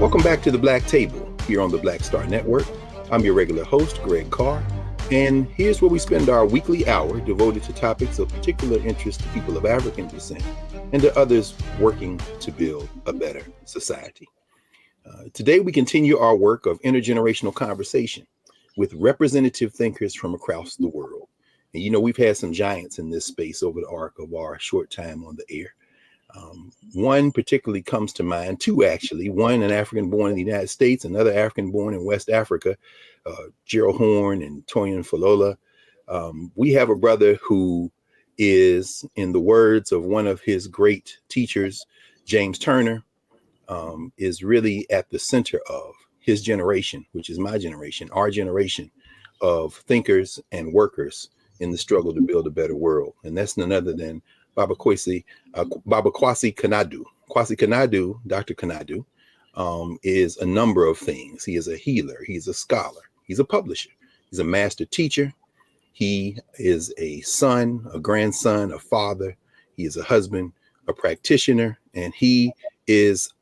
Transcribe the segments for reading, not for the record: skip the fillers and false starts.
Welcome back to The Black Table here on the Black Star Network. I'm your regular host, Greg Carr, and here's where we spend our weekly hour devoted to topics of particular interest to people of African descent and to others working to build a better society. Today, we continue our work of intergenerational conversation with representative thinkers from across the world. And you know, we've had some giants in this space over the arc of our short time on the air. One particularly comes to mind, two actually, one an African born in the United States, another African born in West Africa, Gerald Horn and Toyin Falola. We have a brother who is, in the words of one of his great teachers, James Turner, is really at the center of his generation, which is my generation, our generation of thinkers and workers in the struggle to build a better world. And that's none other than Baba Kwasi Kanadu. Kwasi Kanadu, Dr. Kanadu, is a number of things. He is a healer. He's a scholar. He's a publisher. He's a master teacher. He is a son, a grandson, a father. He is a husband, a practitioner, and he is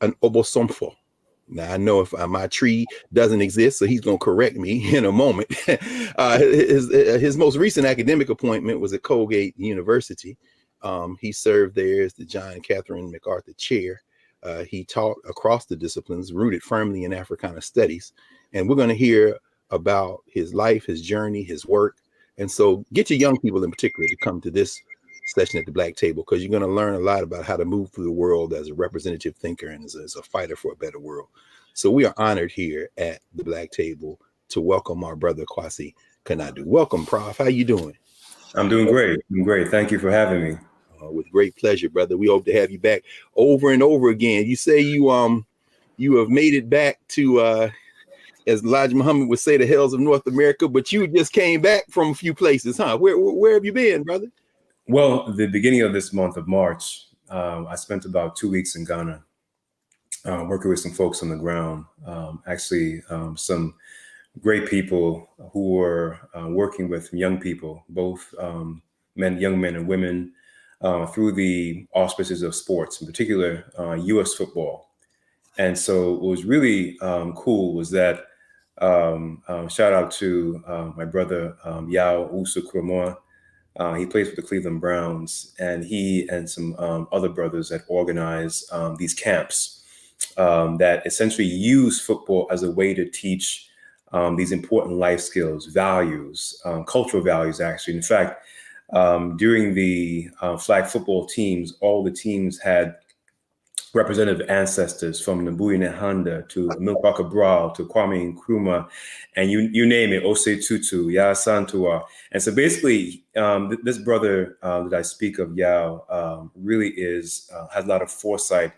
an obosomfo. Now, I know if my tree doesn't exist, so he's going to correct me in a moment. His most recent academic appointment was at Colgate University. He served there as the John Catherine MacArthur Chair. He taught across the disciplines, rooted firmly in Africana studies. And we're going to hear about his life, his journey, his work. And so get your young people in particular to come to this session at the Black Table, because you're going to learn a lot about how to move through the world as a representative thinker and as a fighter for a better world. So we are honored here at the Black Table to welcome our brother Kwasi Kanadu. Welcome, Prof. How you doing? I'm doing great. I'm great. Thank you for having me. With great pleasure, brother. We hope to have you back over and over again. You say you have made it back to as Elijah Muhammad would say, the hells of North America, but you just came back from a few places, huh? Where have you been, brother? Well, the beginning of this month of March, I spent about 2 weeks in Ghana, working with some folks on the ground. Some great people who were working with young people, both young men and women, through the auspices of sports, in particular U.S. football. And so what was really cool was that shout out to my brother Yao Usu Kuromoa. He plays for the Cleveland Browns, and he and some other brothers had organized these camps that essentially use football as a way to teach these important life skills, values, cultural values, actually. In fact, during the flag football teams, all the teams had representative ancestors from Mbuyi Nehanda to Amilcar Cabral to Kwame Nkrumah, and you name it, Osei Tutu, Yaa Santua. And so basically, this brother that I speak of, Yao, really has a lot of foresight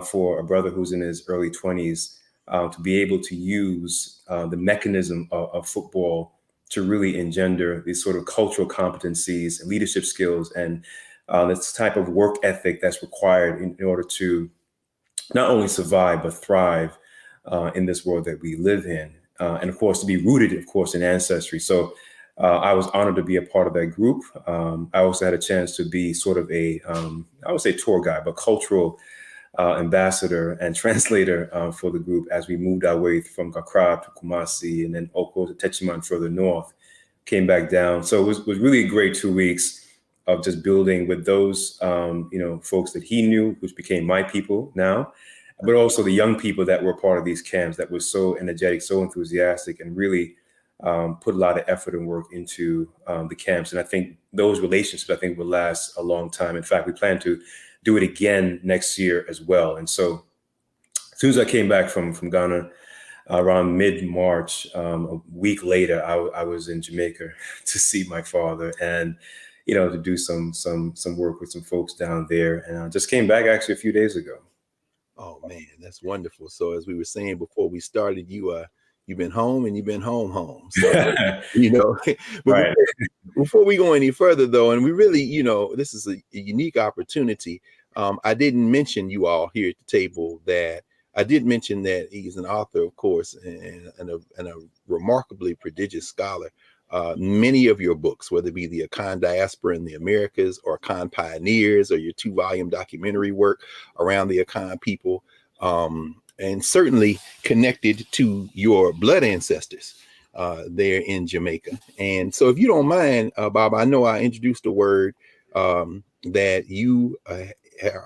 for a brother who's in his early 20s to be able to use the mechanism of football to really engender these sort of cultural competencies and leadership skills and this type of work ethic that's required in order to not only survive, but thrive in this world that we live in. And of course, to be rooted, of course, in ancestry. So I was honored to be a part of that group. I also had a chance to be sort of a, I would say tour guide, but cultural ambassador and translator for the group as we moved our way from Accra to Kumasi and then Oko to Techiman further north, came back down. So it was really a great 2 weeks of just building with those, folks that he knew, which became my people now, but also the young people that were part of these camps that were so energetic, so enthusiastic, and really put a lot of effort and work into the camps. And I think those relationships, will last a long time. In fact, we plan to do it again next year as well. And so as soon as I came back from Ghana, around mid-March, a week later, I was in Jamaica to see my father and to do some work with some folks down there. And I just came back actually a few days ago. Oh man, that's wonderful. So as we were saying before we started, you've been home and you've been home. So, Right. Before we go any further though, and we really, this is a unique opportunity. I didn't mention you all here at the table that I did mention that he's an author, of course, and a remarkably prodigious scholar. Many of your books, whether it be the Akan Diaspora in the Americas or Akan Pioneers or your 2-volume documentary work around the Akan people, and certainly connected to your blood ancestors there in Jamaica. And so, if you don't mind, Bob, I know I introduced a word that you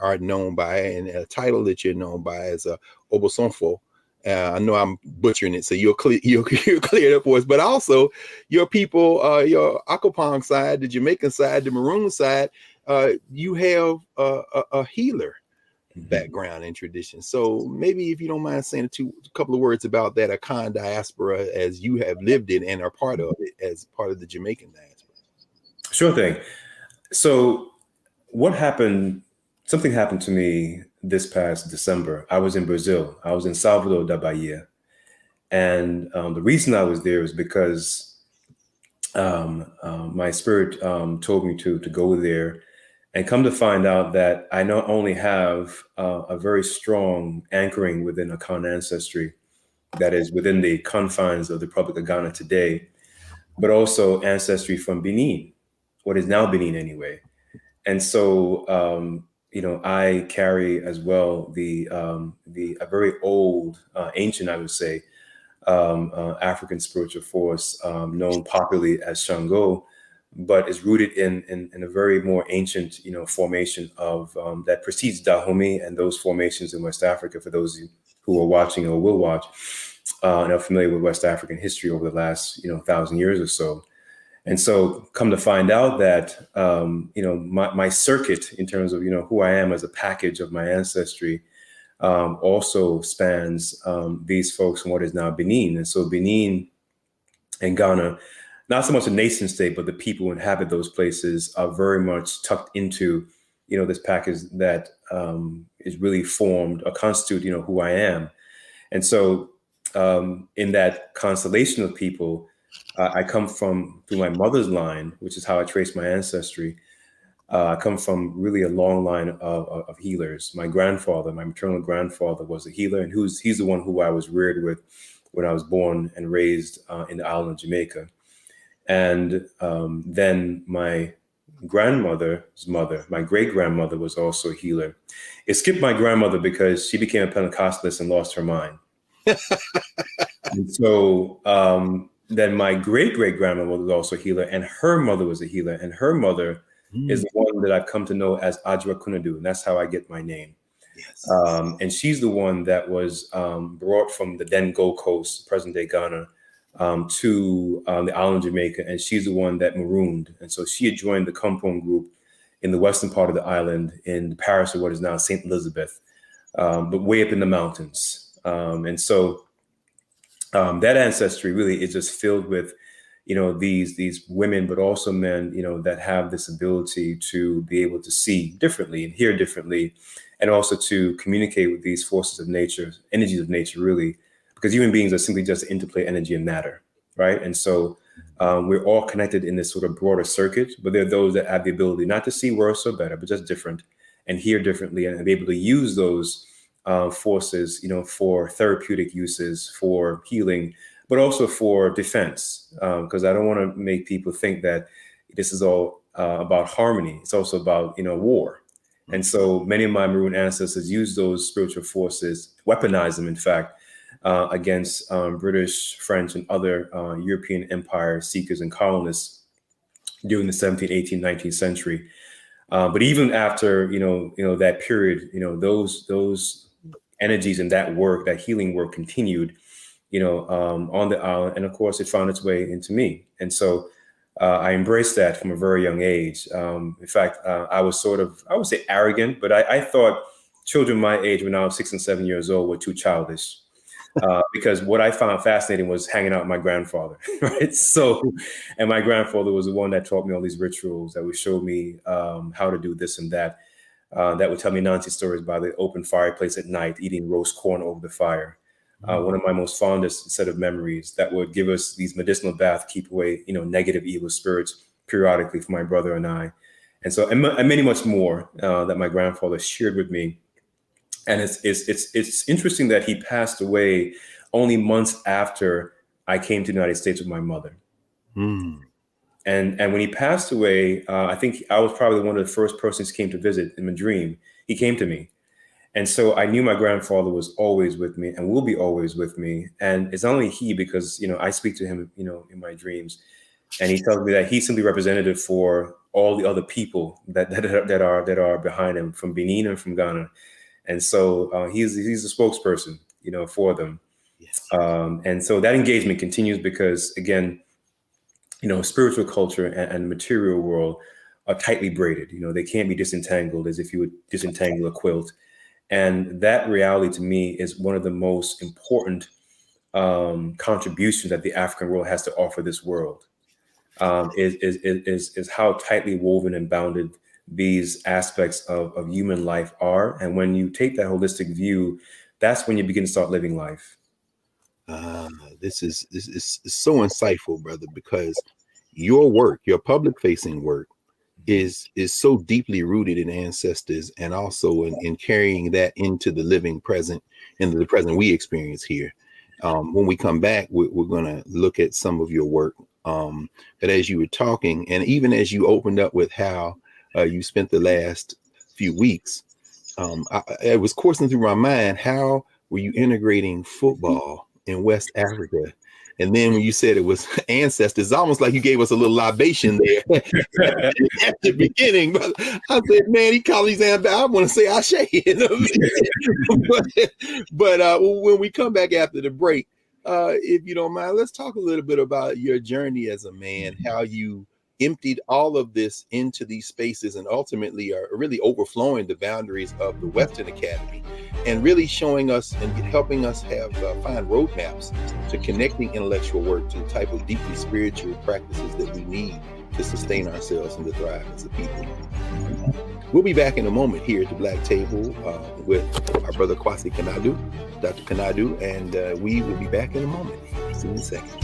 are known by, and a title that you're known by is Obosonfo. I know I'm butchering it, so you'll clear it up for us. But also, your people, your Akopong side, the Jamaican side, the Maroon side, you have a healer background and tradition. So maybe if you don't mind saying a couple of words about that Akan diaspora as you have lived it and are part of it as part of the Jamaican diaspora. Sure thing. So what happened? Something happened to me this past December. I was in Brazil. I was in Salvador da Bahia. And the reason I was there is because my spirit told me to go there, and come to find out that I not only have a very strong anchoring within Akan ancestry that is within the confines of the Republic of Ghana today, but also ancestry from Benin, what is now Benin anyway. And so, I carry as well a very old, ancient, I would say, African spiritual force known popularly as Shango, but is rooted in a very more ancient, formation of that precedes Dahomey and those formations in West Africa. For those of you who are watching or will watch and are familiar with West African history over the last 1,000 years or so. And so, come to find out that my circuit in terms of who I am as a package of my ancestry also spans these folks from what is now Benin. And so Benin and Ghana, not so much a nation state, but the people who inhabit those places are very much tucked into, this package that is really formed or constitute, who I am. And so in that constellation of people, I come from through my mother's line, which is how I trace my ancestry. I come from really a long line of healers. My grandfather, my maternal grandfather, was a healer, and he's the one who I was reared with when I was born and raised in the island of Jamaica. And then my grandmother's mother, my great grandmother, was also a healer. It skipped my grandmother because she became a Pentecostalist and lost her mind. And so then my great grandmother was also a healer, and her mother was a healer, and her mother is the one that I've come to know as Ajwa Kunadu, and that's how I get my name. Yes. And she's the one that was brought from the then Gold Coast, present-day Ghana, to the island of Jamaica, and she's the one that marooned. And so she had joined the Kampong group in the western part of the island in the parish of what is now St. Elizabeth, but way up in the mountains. And so that ancestry really is just filled with these women, but also men, that have this ability to be able to see differently and hear differently, and also to communicate with these forces of nature, energies of nature, really, because human beings are simply just interplay energy and matter, right? And so we're all connected in this sort of broader circuit, but there are those that have the ability not to see worse or better, but just different, and hear differently, and be able to use those forces, for therapeutic uses, for healing, but also for defense, because I don't want to make people think that this is all about harmony. It's also about, war. And so many of my Maroon ancestors used those spiritual forces, weaponized them, in fact, against British, French, and other European empire seekers and colonists during the 17th, 18th, 19th century. But even after, that period, those energies and that work, that healing work continued, on the island. And of course, it found its way into me. And so I embraced that from a very young age. In fact, I was I would say arrogant, but I thought children my age when I was 6 and 7 years old were too childish. Because what I found fascinating was hanging out with my grandfather, right? So, and my grandfather was the one that taught me all these rituals, that would show me how to do this and that, that would tell me Nancy stories by the open fireplace at night, eating roast corn over the fire. One of my most fondest set of memories that would give us these medicinal baths, keep away, negative, evil spirits periodically for my brother and I. And so, and many much more that my grandfather shared with me. And it's interesting that he passed away only months after I came to the United States with my mother. And when he passed away, I think I was probably one of the first persons he came to visit in my dream. He came to me, And so I knew my grandfather was always with me and will be always with me. And it's only he, because, I speak to him, in my dreams, and he tells me that he's simply representative for all the other people that are behind him, from Benin and from Ghana. And so he's a spokesperson, for them. Yes. And so that engagement continues because, again, spiritual culture and material world are tightly braided. They can't be disentangled as if you would disentangle a quilt. And that reality to me is one of the most important contributions that the African world has to offer this world. Is how tightly woven and bounded these aspects of human life are. And when you take that holistic view, that's when you begin to start living life. This is so insightful, brother, because your work, your public facing work, is so deeply rooted in ancestors, and also in carrying that into the living present, into the present we experience here. When we come back, we're going to look at some of your work. But as you were talking, and even as you opened up with how you spent the last few weeks, it was coursing through my mind, how were you integrating football in West Africa? And then when you said it was ancestors, it's almost like you gave us a little libation there at the beginning. But I said, man, he called these ancestors. I want to say Ashe. But when we come back after the break, if you don't mind, let's talk a little bit about your journey as a man, how you emptied all of this into these spaces and ultimately are really overflowing the boundaries of the Western Academy, and really showing us and helping us have find roadmaps to connecting intellectual work to the type of deeply spiritual practices that we need to sustain ourselves and to thrive as a people. We'll be back in a moment here at the Black Table with our brother Kwasi Kanadu, Dr. Kanadu, and we will be back in a moment. See you in a second.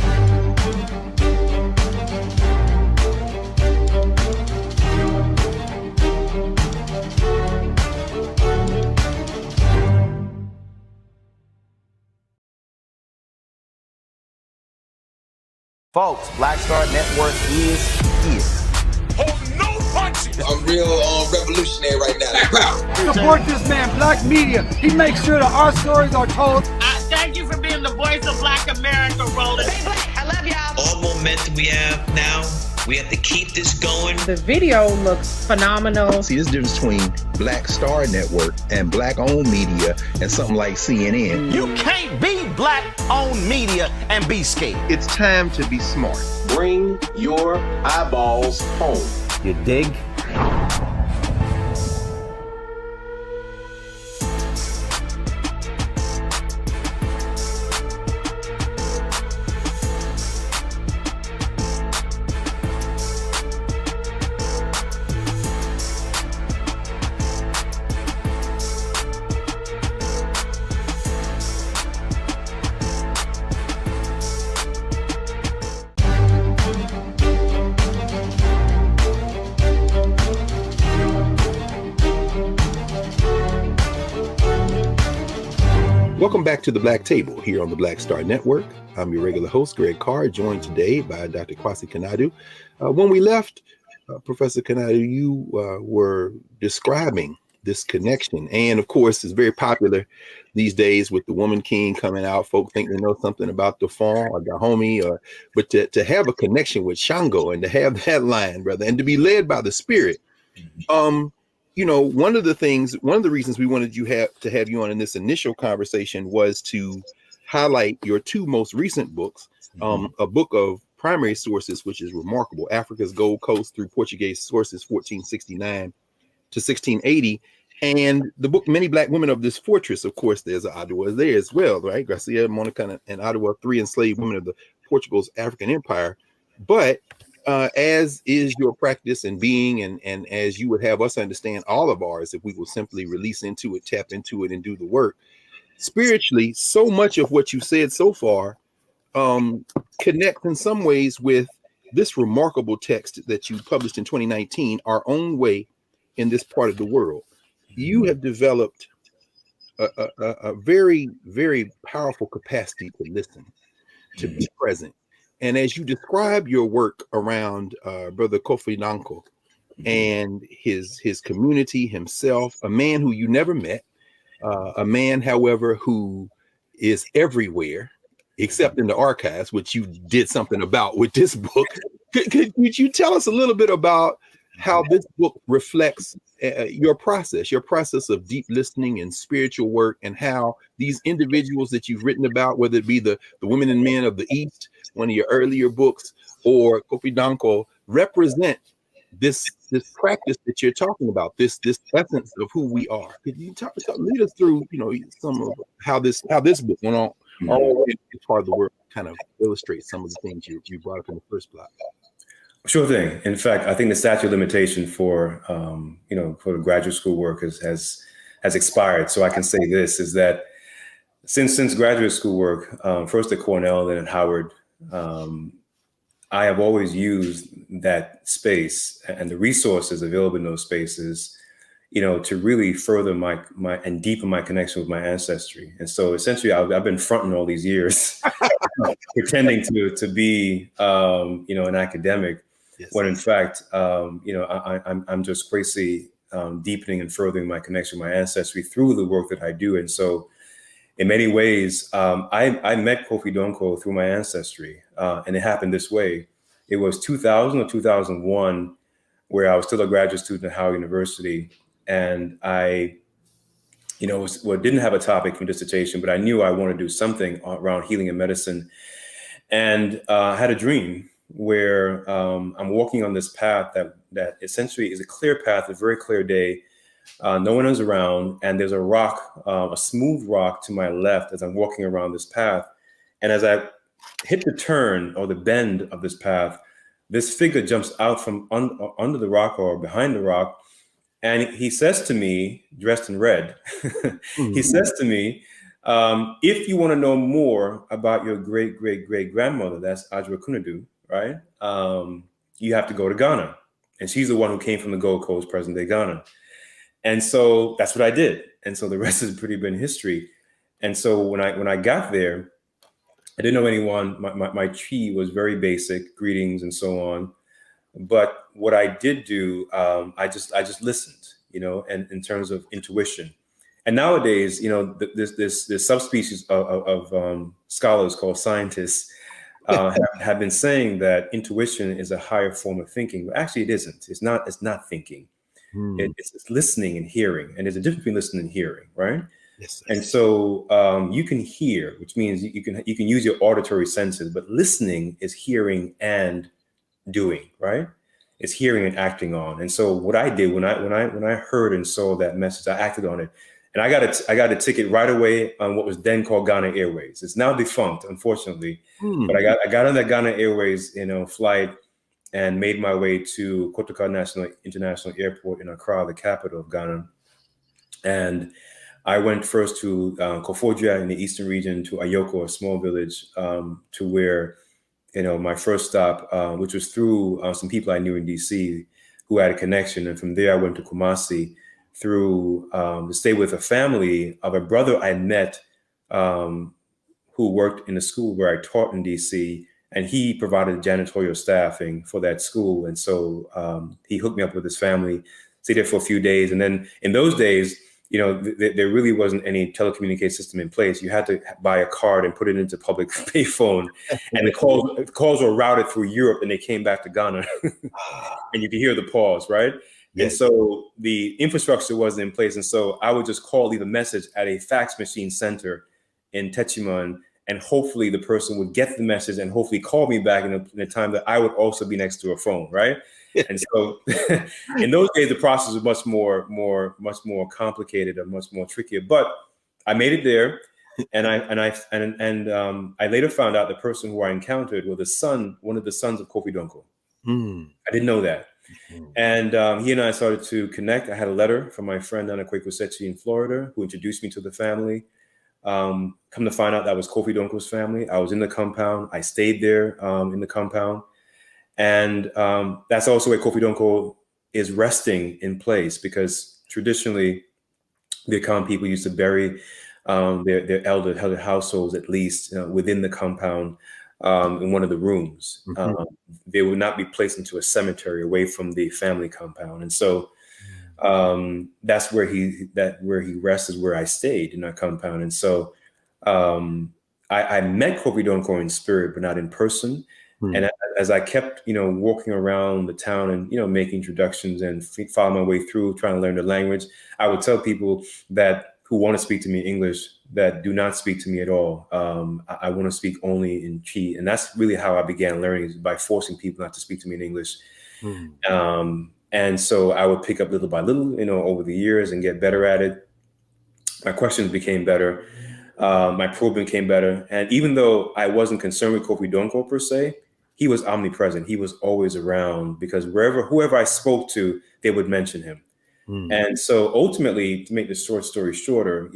Folks, Black Star Network is here. Oh, no punches! I'm real revolutionary right now. Support this man, Black Media. He makes sure that our stories are told. Thank you for being the voice of Black America, Roland. Stay black. I love y'all. All momentum we have now, we have to keep this going. The video looks phenomenal. See, this difference between Black Star Network and Black-owned media and something like CNN. You can't be Black-owned media and be scared. It's time to be smart. Bring your eyeballs home. You dig? Welcome back to the Black Table here on the Black Star Network. I'm your regular host, Greg Carr, joined today by Dr. Kwasi Kanadu. When we left, Professor Kanadu, you were describing this connection. And of course, it's very popular these days with the Woman King coming out. Folk think they know something about the Fawn or the homie, but to have a connection with Shango and to have that line, brother, and to be led by the Spirit. One of the reasons we wanted to have you on in this initial conversation was to highlight your two most recent books, a book of primary sources, which is remarkable, Africa's Gold Coast through Portuguese sources, 1469 to 1680, and the book Many Black Women of This Fortress. Of course, there's Ottawa there as well, right? Garcia, Monica, and Ottawa, three enslaved women of the Portugal's African Empire. But as is your practice and being, and as you would have us understand all of ours, if we will simply release into it, tap into it, and do the work spiritually, so much of what you said so far connects in some ways with this remarkable text that you published in 2019, Our Own Way in This Part of the World. You have developed a very, very powerful capacity to listen, to be present. And as you describe your work around Brother Kofi Nanko and his community, himself, a man who you never met, A man, however, who is everywhere except in the archives, which you did something about with this book. Could you tell us a little bit about how this book reflects your process of deep listening and spiritual work, and how these individuals that you've written about, whether it be the women and men of the East, one of your earlier books, or Kofi Danko, represent this practice that you're talking about, this essence of who we are? Could you lead us through, some of how this book went on all the way as part of the work, kind of illustrates some of the things you brought up in the first block? Sure thing. In fact, I think the statute of limitation for the graduate school work has expired. So I can say this is that since graduate school work, first at Cornell, then at Howard, I have always used that space and the resources available in those spaces, to really further my and deepen my connection with my ancestry. And so essentially, I've been fronting all these years, pretending to be, an academic, yes, when in fact, I'm just crazy deepening and furthering my connection with my ancestry through the work that I do. And so, in many ways, I met Kofi Danko through my ancestry, and it happened this way. It was 2000 or 2001, where I was still a graduate student at Howard University, and I, didn't have a topic for dissertation, but I knew I wanted to do something around healing and medicine, and I had a dream where I'm walking on this path that essentially is a clear path, a very clear day. No one is around, and there's a rock, a smooth rock to my left as I'm walking around this path. And as I hit the turn or the bend of this path, this figure jumps out from under the rock or behind the rock. And he says to me, dressed in red, he says to me, if you want to know more about your great, great, great grandmother, that's Ajwa Kunadu, right? You have to go to Ghana. And she's the one who came from the Gold Coast, present day Ghana. And so that's what I did. And so the rest has pretty been history. And so when I got there, I didn't know anyone. My tree was very basic, greetings and so on. But what I did do, I just listened, and in terms of intuition. And nowadays, this subspecies of scholars called scientists have been saying that intuition is a higher form of thinking. But actually, it isn't. It's not thinking. It's listening and hearing, and there's a difference between listening and hearing, right? Yes. And so you can hear, which means you can use your auditory senses, but listening is hearing and doing, right? It's hearing and acting on. And so what I did when I heard and saw that message, I acted on it, and I got a ticket right away on what was then called Ghana Airways. It's now defunct, unfortunately, but I got on that Ghana Airways, flight, and made my way to Kotoka International Airport in Accra, the capital of Ghana. And I went first to Koforidua in the eastern region, to Ayoko, a small village, to where, my first stop, which was through some people I knew in DC who had a connection. And from there, I went to Kumasi to stay with a family of a brother I met who worked in a school where I taught in DC. And he provided janitorial staffing for that school. And so he hooked me up with his family, stayed there for a few days. And then in those days, there really wasn't any telecommunication system in place. You had to buy a card and put it into public payphone. And the calls were routed through Europe, and they came back to Ghana. And you could hear the pause, right? Yes. And so the infrastructure wasn't in place. And so I would just leave a message at a fax machine center in Techiman. And hopefully the person would get the message and hopefully call me back in a time that I would also be next to a phone, right? And so in those days, the process was much more complicated and much more trickier. But I made it there, and I later found out the person who I encountered was one of the sons of Kofi Danko. I didn't know that. And he and I started to connect. I had a letter from my friend Nana Kwekusechi in Florida, who introduced me to the family. Come to find out that was Kofi Danko's family. I was in the compound. I stayed there in the compound. And that's also where Kofi Danko is resting in place, because traditionally the Akan people used to bury their elder households, at least within the compound, in one of the rooms. They would not be placed into a cemetery away from the family compound. And so that's where he rests is where I stayed in that compound. And so I met Kofi Donko in spirit, but not in person. And as I kept, walking around the town and, making introductions and follow my way through, trying to learn the language, I would tell people that who want to speak to me in English that do not speak to me at all. I want to speak only in Chi. And that's really how I began learning, is by forcing people not to speak to me in English. And so I would pick up little by little, over the years and get better at it. My questions became better. My probing became better. And even though I wasn't concerned with Kofi Donko per se, he was omnipresent. He was always around, because whoever I spoke to, they would mention him. And so ultimately, to make the short story shorter,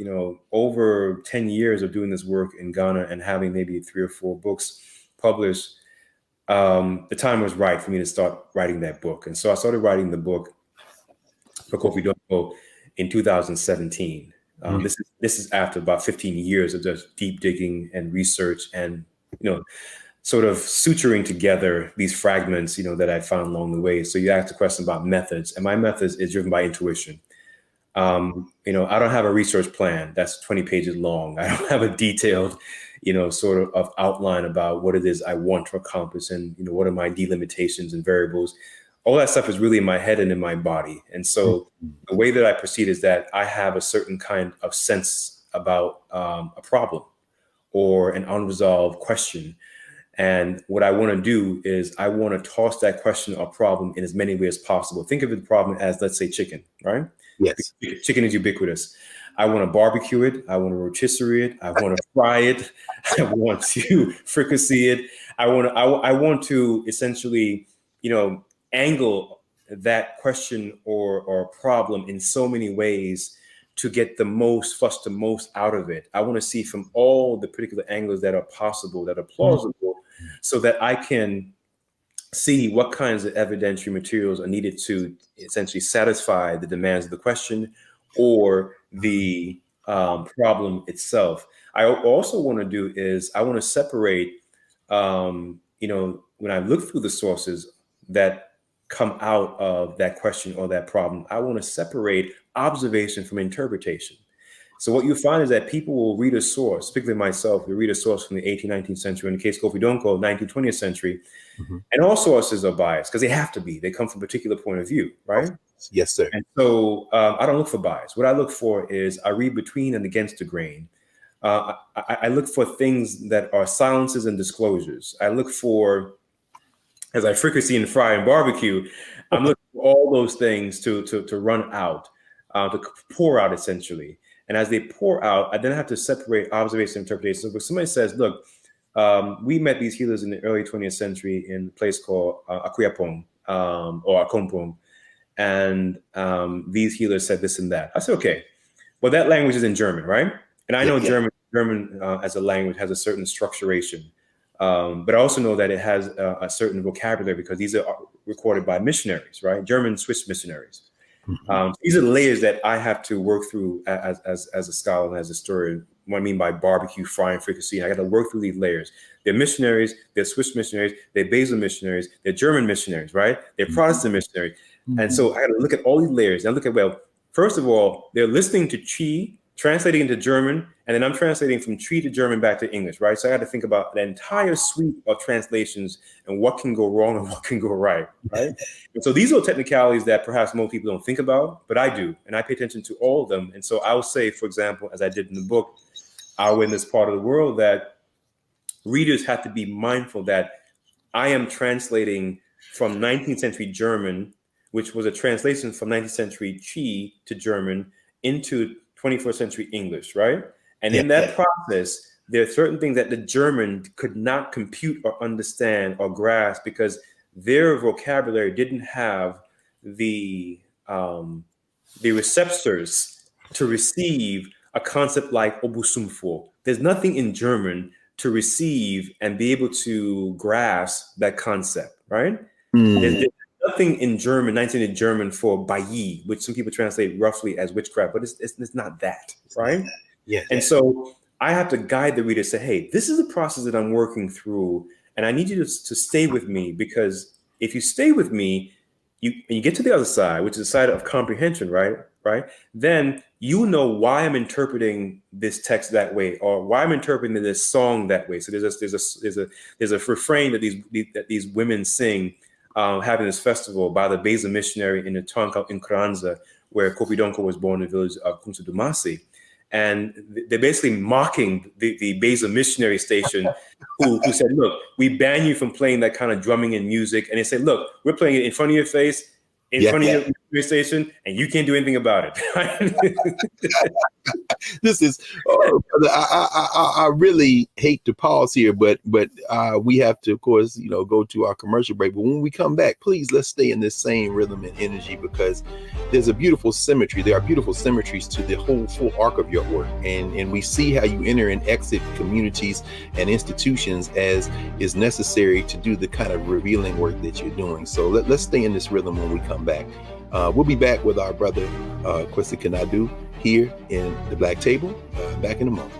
over 10 years of doing this work in Ghana and having maybe 3 or 4 books published, the time was right for me to start writing that book. And so I started writing the book for Kofi Donko in 2017. This is after about 15 years of just deep digging and research and, sort of suturing together these fragments, that I found along the way. So you asked a question about methods, and my methods is driven by intuition. I don't have a research plan that's 20 pages long. I don't have a detailed, sort of outline about what it is I want to accomplish and, what are my delimitations and variables. All that stuff is really in my head and in my body. And so the way that I proceed is that I have a certain kind of sense about a problem or an unresolved question. And what I want to do is I want to toss that question or problem in as many ways as possible. Think of the problem as, let's say, chicken, right? Yes. Chicken is ubiquitous. I want to barbecue it. I want to rotisserie it. I want to fry it. I want to fricassee it. I want to essentially, angle that question or problem in so many ways to get the most out of it. I want to see from all the particular angles that are possible, that are plausible, so that I can see what kinds of evidentiary materials are needed to essentially satisfy the demands of the question or the problem itself. I also want to do is I want to separate, when I look through the sources that come out of that question or that problem, I want to separate observation from interpretation. So what you find is that people will read a source, particularly myself, we read a source from the 18th, 19th century, in the case of Kofi Donko, 19th, 20th century, and all sources are biased because they have to be. They come from a particular point of view, right? Yes, sir. And so I don't look for bias. What I look for is I read between and against the grain. I look for things that are silences and disclosures. I look for, as I fricassee and fry and barbecue, I'm looking for all those things to run out, to pour out essentially. And as they pour out, I then have to separate observation and interpretation. So if somebody says, look, we met these healers in the early 20th century in a place called Akuyapong or Akompong, and these healers said this and that. I said, okay, well, that language is in German, right? And I know German as a language has a certain structuration. But I also know that it has a certain vocabulary because these are recorded by missionaries, right? German, Swiss missionaries. These are the layers that I have to work through as a scholar and as a historian. What I mean by barbecue, frying, fricassee, I got to work through these layers. They're missionaries, they're Swiss missionaries, they're Basel missionaries, they're German missionaries, right? They're Protestant missionaries. And so I got to look at all these layers. And I look at, well, first of all, they're listening to Chi, translating into German, and then I'm translating from Chi to German back to English, right? So I got to think about the entire suite of translations and what can go wrong and what can go right, right? And so these are technicalities that perhaps most people don't think about, but I do, and I pay attention to all of them. And so I'll say, for example, as I did in the book, Our in this part of the world, that readers have to be mindful that I am translating from 19th century German, which was a translation from 19th century Chi to German into 21st century English, right? And in that process, there are certain things that the German could not compute or understand or grasp because their vocabulary didn't have the receptors to receive a concept like obusumfo. There's nothing in German to receive and be able to grasp that concept, right? There's nothing in German, 19th German for bayi, which some people translate roughly as witchcraft, but it's not that, right? Yeah. And so I have to guide the reader, say, hey, this is the process that I'm working through, and I need you to stay with me, because if you stay with me, you get to the other side, which is the side of comprehension, right? Then you know why I'm interpreting this text that way, or why I'm interpreting this song that way. So there's a refrain that these women sing, having this festival by the Beza missionary in the town called Nkranza, where Kofi Donko was born in the village of Kunta Dumasi. And they're basically mocking the Beza missionary station who said, look, we ban you from playing that kind of drumming and music. And they said, look, we're playing it in front of your face, in front of your station, and you can't do anything about it. This is, I really hate to pause here, but we have to, of course, go to our commercial break. But when we come back, please, let's stay in this same rhythm and energy, because there's a beautiful symmetry. There are beautiful symmetries to the whole full arc of your work. And we see how you enter and exit communities and institutions as is necessary to do the kind of revealing work that you're doing. So let's stay in this rhythm when we come back. We'll be back with our brother, Kwesi Kanadu, here in the Black Table, back in a moment.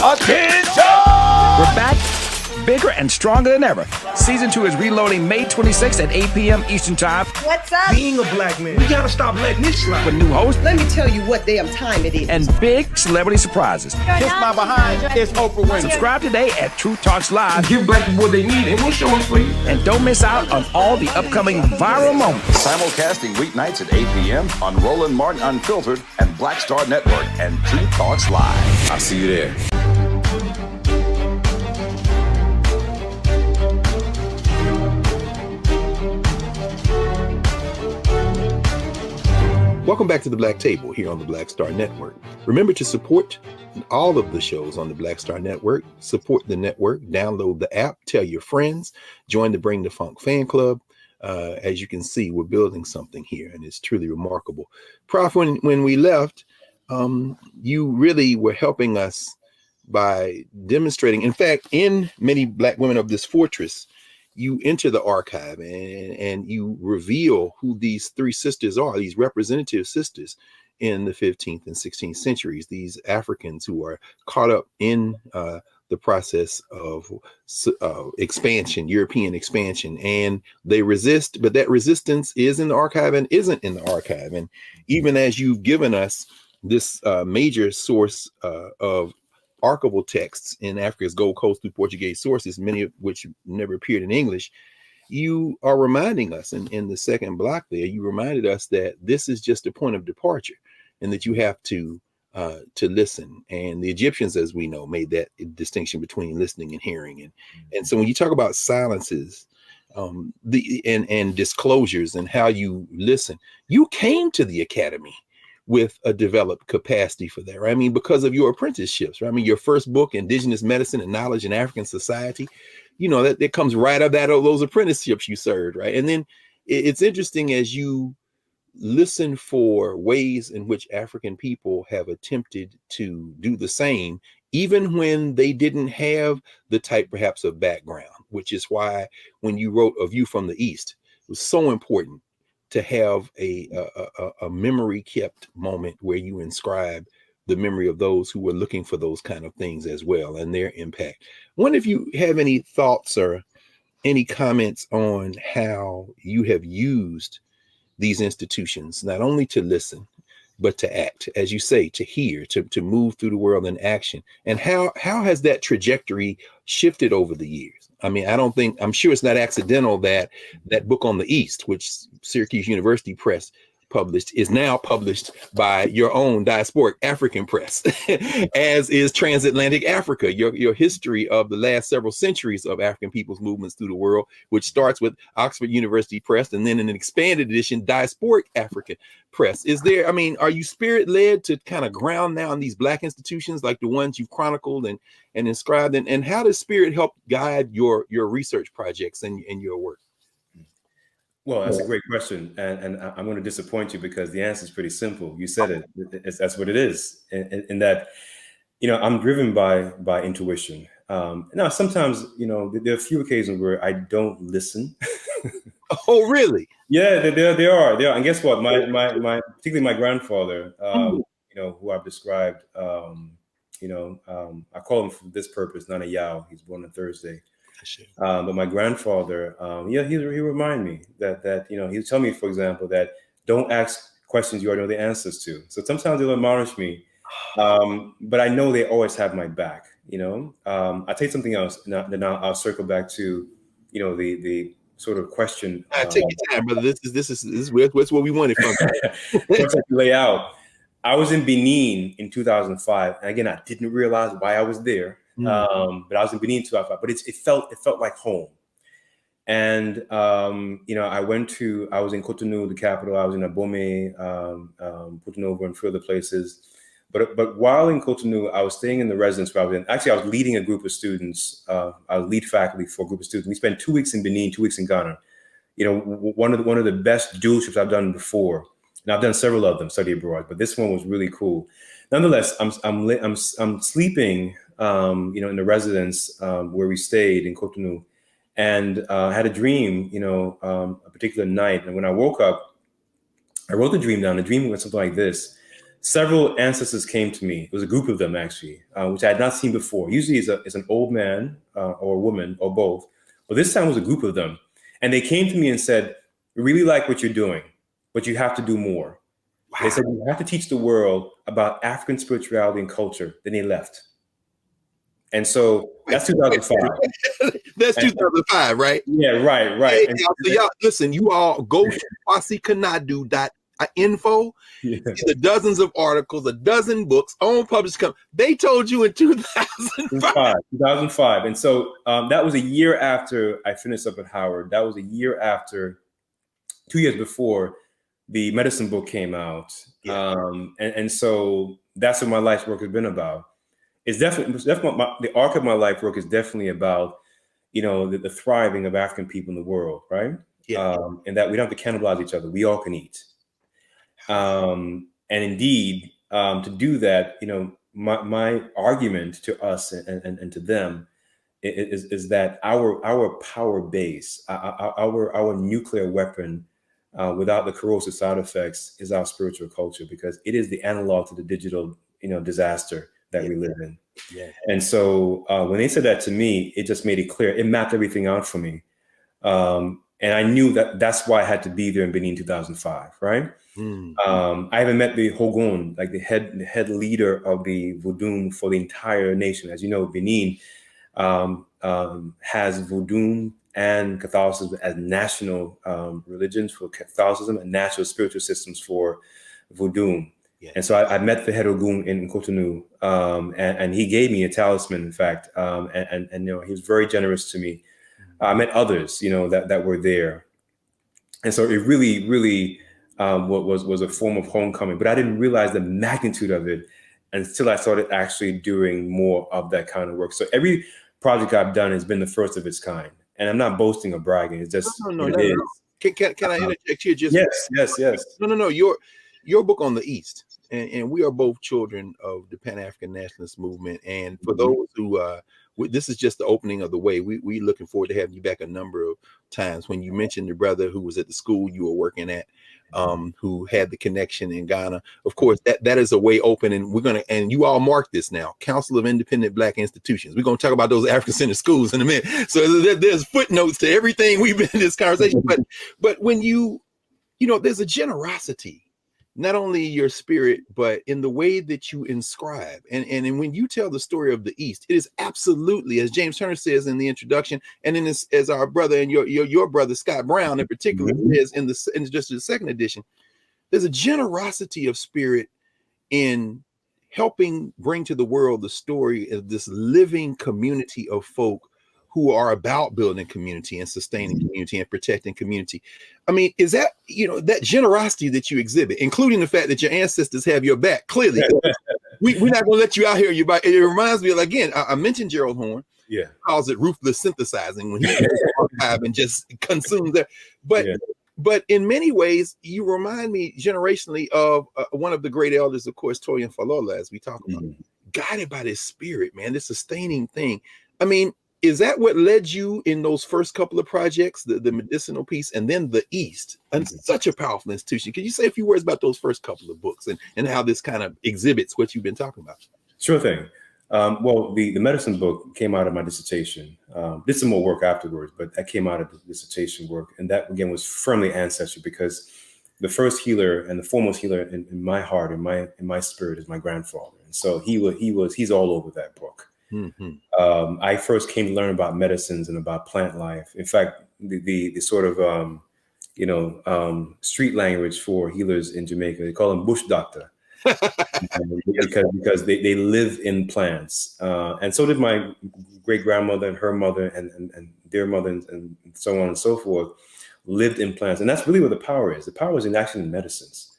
Attention! We're back, bigger and stronger than ever. Season 2 is reloading May 26th at 8 p.m. Eastern Time. What's up? Being a black man, we gotta stop letting this slide. With new hosts. Let me tell you what damn time it is. And big celebrity surprises. Kiss my behind. It's Oprah Winfrey. Subscribe today at Truth Talks Live. Give black people what they need, and we'll show them for you. And don't miss out on all the upcoming viral moments. Simulcasting weeknights at 8 p.m. on Roland Martin Unfiltered and Black Star Network and Truth Talks Live. I'll see you there. Welcome back to the Black Table here on the Black Star Network. Remember to support all of the shows on the Black Star Network. Support the network. Download the app. Tell your friends. Join the Bring the Funk fan club. As you can see, we're building something here, and it's truly remarkable. Prof, when we left, you really were helping us by demonstrating. In fact, in many Black women of this fortress, you enter the archive and you reveal who these three sisters are, these representative sisters in the 15th and 16th centuries, these Africans who are caught up in the process of expansion, European expansion, and they resist, but that resistance is in the archive and isn't in the archive. And even as you've given us this major source of archival texts in Africa's Gold Coast through Portuguese sources, many of which never appeared in English, you are reminding us in the second block there, you reminded us that this is just a point of departure and that you have to listen. And the Egyptians, as we know, made that distinction between listening and hearing. And so when you talk about silences and disclosures and how you listen, you came to the academy with a developed capacity for that, right? I mean, because of your apprenticeships, right? I mean, your first book, Indigenous Medicine and Knowledge in African Society, that comes right out of those apprenticeships you served, right? And then it's interesting as you listen for ways in which African people have attempted to do the same, even when they didn't have the type perhaps of background, which is why when you wrote A View from the East, it was so important to have a memory kept moment where you inscribe the memory of those who were looking for those kind of things as well and their impact. I wonder if you have any thoughts or any comments on how you have used these institutions, not only to listen, but to act, as you say, to hear, to move through the world in action. And how has that trajectory shifted over the years? I mean, I'm sure it's not accidental that book on the East, which Syracuse University Press published, is now published by your own diasporic African press, as is Transatlantic Africa, your history of the last several centuries of African people's movements through the world, which starts with Oxford University Press and then in an expanded edition, Diasporic African Press. Are you spirit led to kind of ground now in these Black institutions like the ones you've chronicled and inscribed? And how does spirit help guide your research projects and your work? Well, that's a great question. And I'm going to disappoint you because the answer is pretty simple. You said it. That's what it is. In that, I'm driven by intuition. Now, sometimes, there are a few occasions where I don't listen. Oh, really? Yeah, they are. And guess what? My particularly my grandfather, who I've described, I call him for this purpose, not a Yao. He's born on Thursday. But my grandfather, he remind me that he'll tell me, for example, that don't ask questions you already know the answers to. So sometimes they'll admonish me, but I know they always have my back. I'll tell you something else. Then I'll circle back to, the sort of question. Take your time, brother. This is what's what we wanted from you. Lay out. I was in Benin in 2005, and again, I didn't realize why I was there. But I was in Benin in 2005. But it felt like home. And I was in Cotonou, the capital. I was in Abomey, Porto-Novo, and a few other places. But while in Cotonou, I was staying in the residence where I was in. Actually, I was leading a group of students. I was lead faculty for a group of students. We spent 2 weeks in Benin, 2 weeks in Ghana. One of the best dual trips I've done before. And I've done several of them, study abroad, but this one was really cool. Nonetheless, I'm sleeping, in the residence where we stayed in Cotonou, and I had a dream, a particular night. And when I woke up, I wrote the dream down. The dream was something like this: several ancestors came to me. It was a group of them actually, which I had not seen before. Usually, it's an old man or a woman or both, but this time it was a group of them, and they came to me and said, "We really like what you're doing, but you have to do more." Wow. They said, "You have to teach the world about African spirituality and culture." Then they left. And so that's 2005. That's 2005, right? Yeah, right. Hey, so y'all, listen, you all go to kwasikanadu.info. Yeah. The dozens of articles, a dozen books, own published. They told you in 2005. 2005. And so that was a year after I finished up at Howard. That was a year after, 2 years before the medicine book came out. Yeah. And so that's what my life's work has been about. It's definitely the arc of my life work is definitely about, the thriving of African people in the world, right? Yeah. And that we don't have to cannibalize each other. We all can eat. And indeed, to do that, my argument to us and to them is that our power base, our nuclear weapon, without the corrosive side effects, is our spiritual culture, because it is the analog to the digital, disaster that we live in. Yeah. And so when they said that to me, it just made it clear. It mapped everything out for me. And I knew that's why I had to be there in Benin 2005, right? I haven't met the Hogun, like the head leader of the Vodun for the entire nation. As you know, Benin has Vodun and Catholicism as national religions for Catholicism and national spiritual systems for Vodun. Yeah. And so I met the head Ogun in Cotonou, and he gave me a talisman, in fact, and he was very generous to me. I met others, that were there. And so it really, really was a form of homecoming, but I didn't realize the magnitude of it until I started actually doing more of that kind of work. So every project I've done has been the first of its kind, and I'm not boasting or bragging. It's just no. Can I interject here? Just yes. No. Your book on the East, and we are both children of the Pan-African nationalist movement. And for those who, this is just the opening of the way. We looking forward to having you back a number of times. When you mentioned your brother who was at the school you were working at, who had the connection in Ghana, of course, that is a way open. And and you all mark this now, Council of Independent Black Institutions. We're going to talk about those African-centered schools in a minute. So there's footnotes to everything we've been in this conversation. But when there's a generosity, not only your spirit, but in the way that you inscribe. And when you tell the story of the East, it is absolutely, as James Turner says in the introduction, and then as our brother and your brother Scott Brown in particular says in just the second edition, there's a generosity of spirit in helping bring to the world the story of this living community of folk who are about building community and sustaining community and protecting community. I mean, is that, that generosity that you exhibit, including the fact that your ancestors have your back, clearly. We're not going to let you out here. It reminds me of, again, I mentioned Gerald Horne. Yeah. Calls it ruthless synthesizing when he archive and just consumes that. But in many ways, you remind me generationally of one of the great elders, of course, Toyin Falola, as we talk about, guided by this spirit, man, this sustaining thing. I mean, Is that what led you in those first couple of projects, the medicinal piece, and then the East, and such a powerful institution? Can you say a few words about those first couple of books and how this kind of exhibits what you've been talking about? Sure thing. Well, the medicine book came out of my dissertation. Did some more work afterwards, but that came out of the dissertation work. And that, again, was firmly ancestry, because the first healer and the foremost healer in my heart, in my spirit, is my grandfather. And so he's all over that book. Mm-hmm. I first came to learn about medicines and about plant life. In fact, the sort of, street language for healers in Jamaica, they call them bush doctor. because they live in plants, and so did my great grandmother and her mother and their mother and so on and so forth lived in plants, and that's really where the power is. The power is actually in medicines.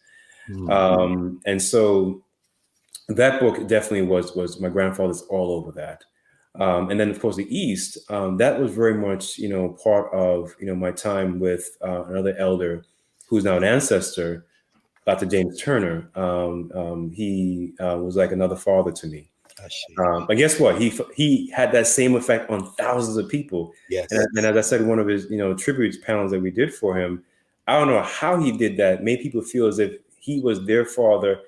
Mm-hmm. And so that book definitely was my grandfather's all over that. And then, of course, the East, that was very much part of my time with another elder who's now an ancestor, Dr. James Turner. He was like another father to me. But guess what? He had that same effect on thousands of people. Yes. And as I said, one of his tribute panels that we did for him, I don't know how he did that. Made people feel as if he was their father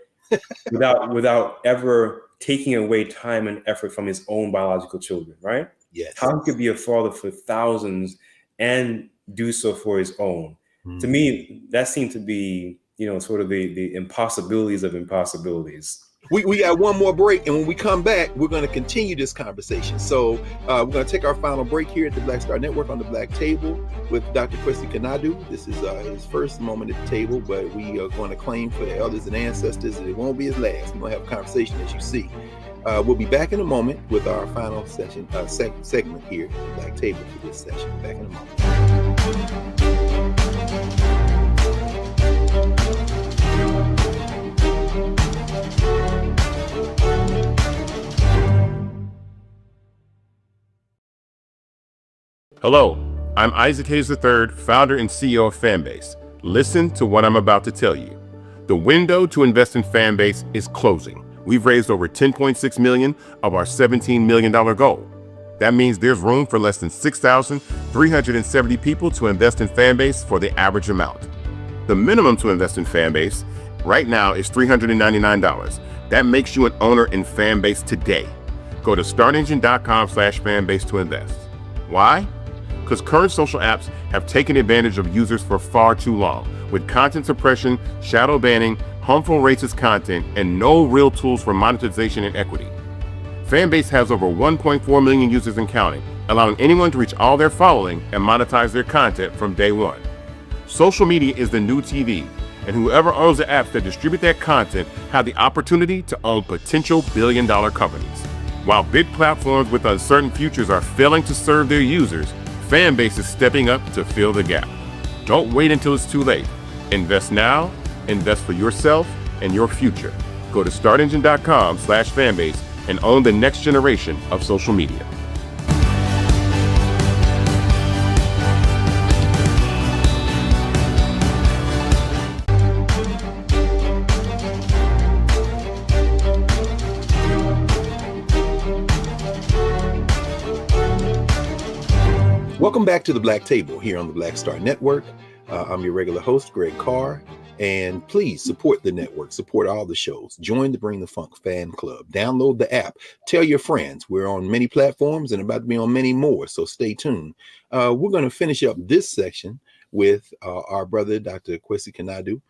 without ever taking away time and effort from his own biological children. Right? Yes. How he could be a father for thousands and do so for his own. Mm-hmm. To me, that seemed to be sort of the impossibilities of impossibilities. We got one more break, and when we come back, we're going to continue this conversation. So we're going to take our final break here at the Black Star Network on the Black Table with Dr. Kwesi Kanadu. This is his first moment at the table, but we are going to claim for the elders and ancestors, and it won't be his last. We're going to have a conversation, as you see. We'll be back in a moment with our final session segment here at the Black Table for this session. Back in a moment. Hello, I'm Isaac Hayes III, founder and CEO of Fanbase. Listen to what I'm about to tell you. The window to invest in Fanbase is closing. We've raised over $10.6 million of our $17 million goal. That means there's room for less than 6,370 people to invest in Fanbase for the average amount. The minimum to invest in Fanbase right now is $399. That makes you an owner in Fanbase today. Go to startengine.com/fanbase to invest. Why? Because current social apps have taken advantage of users for far too long, with content suppression, shadow banning, harmful racist content, and no real tools for monetization and equity. Fanbase has over 1.4 million users and counting, allowing anyone to reach all their following and monetize their content from day one. Social media is the new TV, and whoever owns the apps that distribute that content have the opportunity to own potential billion-dollar companies. While big platforms with uncertain futures are failing to serve their users, Fanbase is stepping up to fill the gap. Don't wait until it's too late. Invest now, invest for yourself and your future. Go to startengine.com/fanbase and own the next generation of social media. Welcome back to the Black Table here on the Black Star Network. I'm your regular host, Greg Carr, and please support the network, support all the shows. Join the Bring the Funk fan club. Download the app. Tell your friends. We're on many platforms and about to be on many more, so stay tuned. We're going to finish up this section with our brother, Dr. Kwesi Kanadu.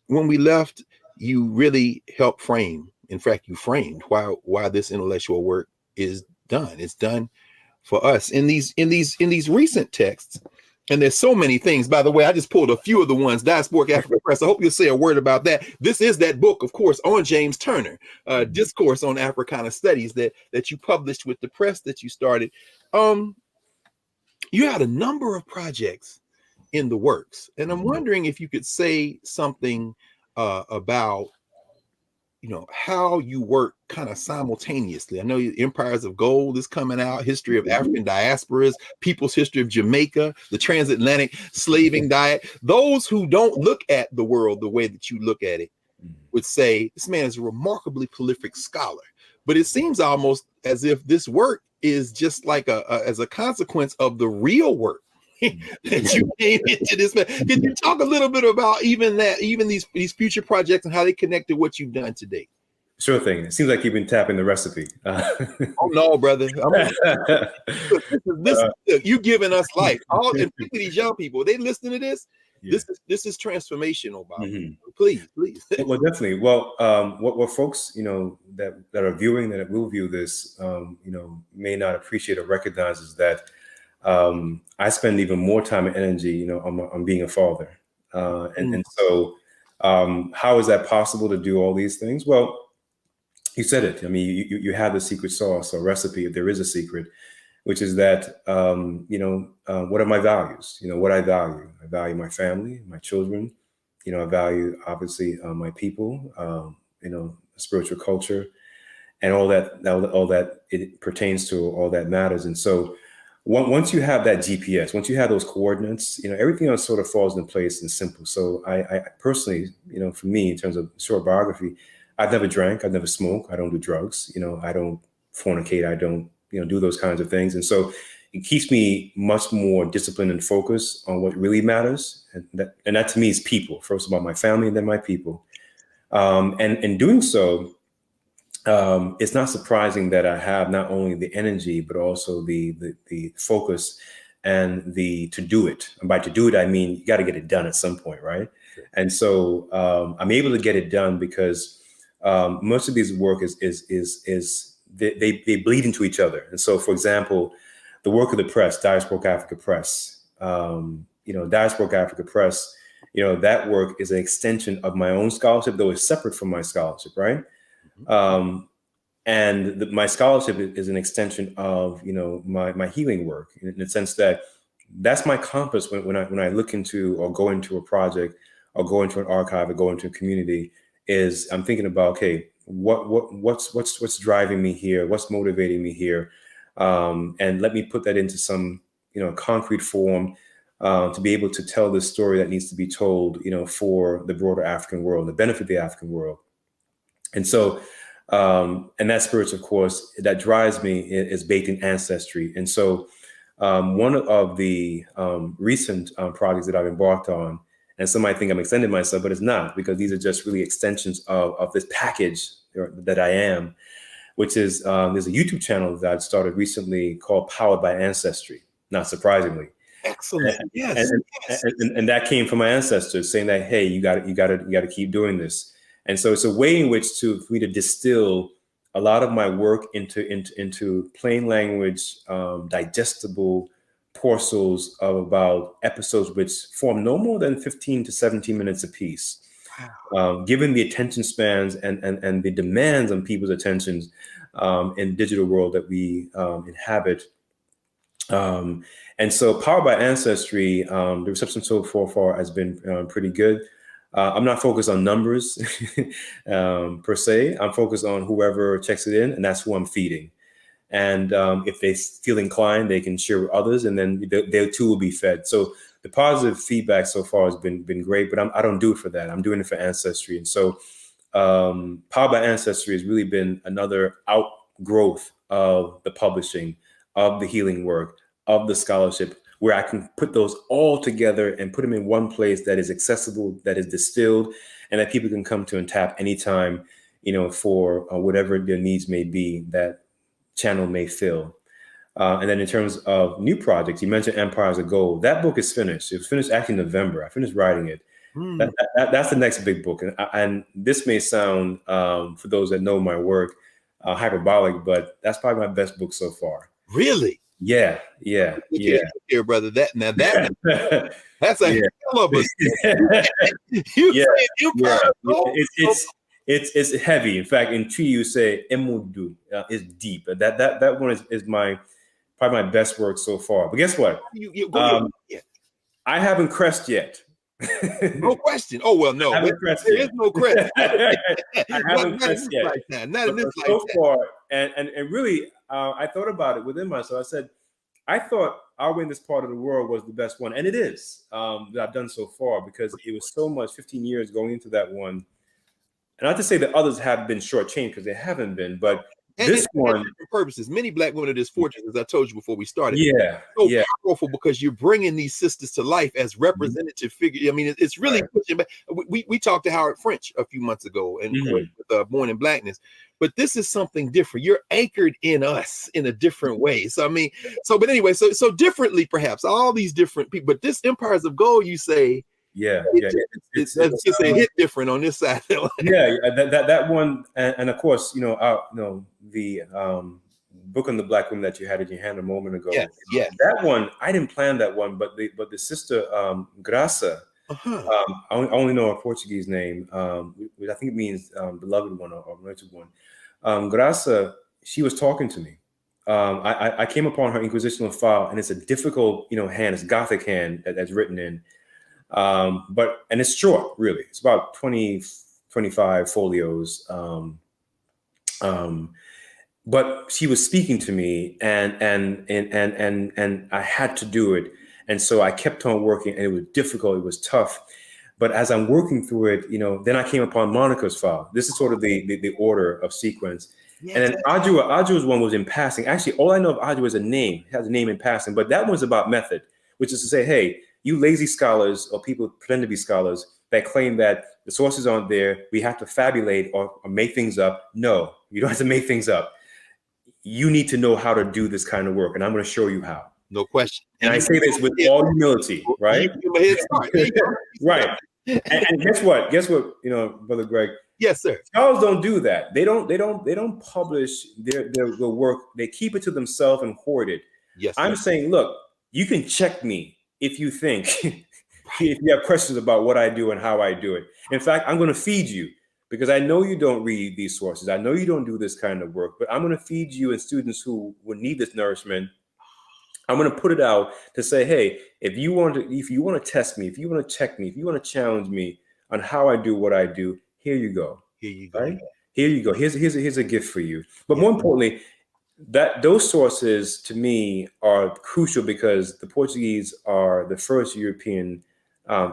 When we left, you really helped frame, in fact, you framed why this intellectual work is done. It's done for us in these recent texts, and there's so many things. By the way, I just pulled a few of the ones. Diasporic African Press. I hope you'll say a word about that. This is that book, of course, on James Turner, Discourse on Africana Studies that you published with the press that you started. You had a number of projects in the works, and I'm wondering if you could say something about how you work kind of simultaneously. I know Empires of Gold is coming out, History of African Diasporas, People's History of Jamaica, the Transatlantic Slaving Diet. Those who don't look at the world the way that you look at it would say, this man is a remarkably prolific scholar. But it seems almost as if this work is just like as a consequence of the real work that you came into this. Can you talk a little bit about even these future projects and how they connect to what you've done today? Sure thing. It seems like you've been tapping the recipe. Oh no, brother! You giving us life. All and particularly these young people, they listening to this. Yeah. This is transformational, Bob. Mm-hmm. Please. Well, definitely. Well, what folks that are viewing, that will view this, may not appreciate or recognize is that I spend even more time and energy, on being a father, and so how is that possible to do all these things? Well, you said it. I mean, you have the secret sauce or recipe, if there is a secret, which is that, what are my values? What I value. I value my family, my children. I value, obviously, my people, spiritual culture, and all that it pertains to, all that matters. And so once you have that GPS, once you have those coordinates, everything else sort of falls into place and simple. So I personally, for me, in terms of short biography, I've never drank, I've never smoked, I don't do drugs, I don't fornicate, I don't, do those kinds of things. And so it keeps me much more disciplined and focused on what really matters. And that to me is people, first of all, my family and then my people. And in doing so, it's not surprising that I have not only the energy, but also the focus and to do it. And by to do it, I mean, you got to get it done at some point, right? Sure. And so I'm able to get it done because most of these work is they bleed into each other. And so, for example, the work of the press, Diasporic Africa Press, Diasporic Africa Press, that work is an extension of my own scholarship, though it's separate from my scholarship, right? Mm-hmm. And my scholarship is an extension of, my healing work, in the sense that that's my compass when I look into or go into a project or go into an archive or go into a community. Is I'm thinking about, okay, what's driving me here? What's motivating me here? And let me put that into some, concrete form to be able to tell the story that needs to be told, for the broader African world, the benefit of the African world. And so, and that spirit, of course, that drives me is baked in ancestry. And so one of the recent projects that I've embarked on, and some might think I'm extending myself, but it's not, because these are just really extensions of this package that I am, which is there's a YouTube channel that I started recently called Powered by Ancestry, not surprisingly. Excellent. Yes. And that came from my ancestors saying that, hey, you got to keep doing this. And so it's a way in which for me to distill a lot of my work into plain language, digestible parcels of about episodes which form no more than 15 to 17 minutes apiece. Wow. Given the attention spans and the demands on people's attentions in the digital world that we inhabit. And so Powered by Ancestry, the reception so far has been pretty good. I'm not focused on numbers per se. I'm focused on whoever checks it in, and that's who I'm feeding. And if they feel inclined, they can share with others, and then they too will be fed. So the positive feedback so far has been great, but I don't do it for that. I'm doing it for Ancestry. And so Powered by Ancestry has really been another outgrowth of the publishing, of the healing work, of the scholarship, where I can put those all together and put them in one place that is accessible, that is distilled, and that people can come to and tap anytime, for whatever their needs may be, that channel may fill. And then in terms of new projects, you mentioned Empires of Gold. That book is finished. It was finished actually in November. I finished writing it. That's the next big book. And this may sound, for those that know my work, hyperbolic, but that's probably my best book so far. Really? Yeah. Here, brother. That's a hell of a. It's heavy. In fact, in Tree you say emudu is deep. That one is probably my best work so far. But guess what? I haven't crest yet. No question. Oh well, no. There is no crest. I haven't crest yet. Not in this so far, and really, I thought about it within myself. I said, I thought Our Way in This Part of the World was the best one, and it is that I've done so far, because it was so much. 15 years going into that one, and not to say that others have been shortchanged, because they haven't been, but This one, different purposes. Many black women are disfortunate, as I told you before we started. Yeah, so powerful because you're bringing these sisters to life as representative figures. I mean, it's really pushing back. We talked to Howard French a few months ago, and with Born in Blackness. But this is something different. You're anchored in us in a different way. So I mean, but anyway, so differently perhaps. All these different people, but this Empires of Gold, you say. It's say hit different on this side. that one, and of course, the book on the black women that you had in your hand a moment ago. Yeah. That one, I didn't plan that one, but the sister Graça, I only know her Portuguese name. I think it means beloved one or anointed one. Graça, she was talking to me. I came upon her inquisitional file, and it's a difficult, hand. It's Gothic hand that's written in. And it's short, really. It's about 20, 25 folios. But she was speaking to me, and I had to do it. And so I kept on working, and it was difficult. It was tough. But as I'm working through it, then I came upon Monica's file. This is sort of the order of sequence. Yes. And then Ajua's one was in passing. Actually, all I know of Ajua is a name. It has a name in passing. But that one's about method, which is to say, hey, you lazy scholars or people pretend to be scholars that claim that the sources aren't there, we have to fabulate or make things up. No, you don't have to make things up. You need to know how to do this kind of work, and I'm going to show you how. No question. And I say this with all humility, right? Right. And guess what? Brother Greg. Yes, sir. Scholars don't do that. They don't publish their work. They keep it to themselves and hoard it. Yes. I'm saying, look, you can check me if you think, if you have questions about what I do and how I do it. In fact, I'm going to feed you because I know you don't read these sources. I know you don't do this kind of work, but I'm going to feed you and students who would need this nourishment. I'm going to put it out to say, hey, if you want to test me, if you want to check me, if you want to challenge me on how I do what I do, here you go. Here you go. Right? Here you go. Here's a gift for you. But more importantly, that those sources to me are crucial because the Portuguese are the first European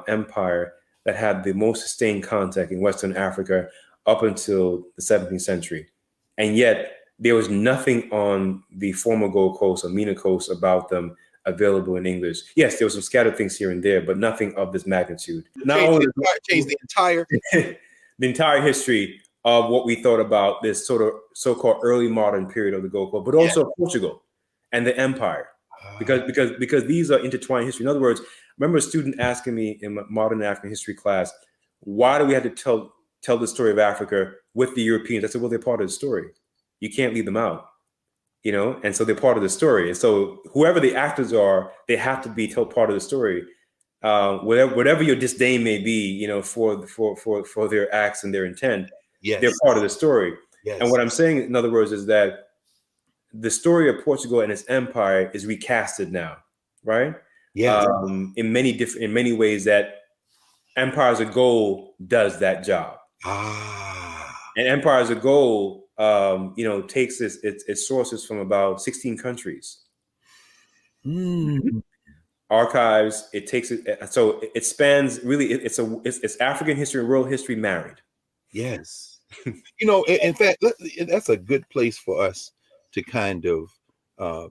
empire that had the most sustained contact in Western Africa up until the 17th century. And yet there was nothing on the former Gold Coast or Mina Coast about them available in English. Yes, there were some scattered things here and there, but nothing of this magnitude. Changed the entire history of what we thought about this sort of so-called early modern period of the Gold Coast, but also Portugal and the empire, because these are intertwined history. In other words, I remember a student asking me in my modern African history class, why do we have to tell the story of Africa with the Europeans? I said, well, they're part of the story. You can't leave them out, and so they're part of the story. And so whoever the actors are, they have to be part of the story. Whatever your disdain may be, for their acts and their intent, they're part of the story. Yes. And what I'm saying, in other words, is that the story of Portugal and its empire is recasted now, right? Yeah. In many ways, that Empires of Gold does that job. And Empires of Gold, takes its sources from about 16 countries. Archives. It takes it, so it spans really. It's African history and world history married. Yes. In fact, that's a good place for us to kind of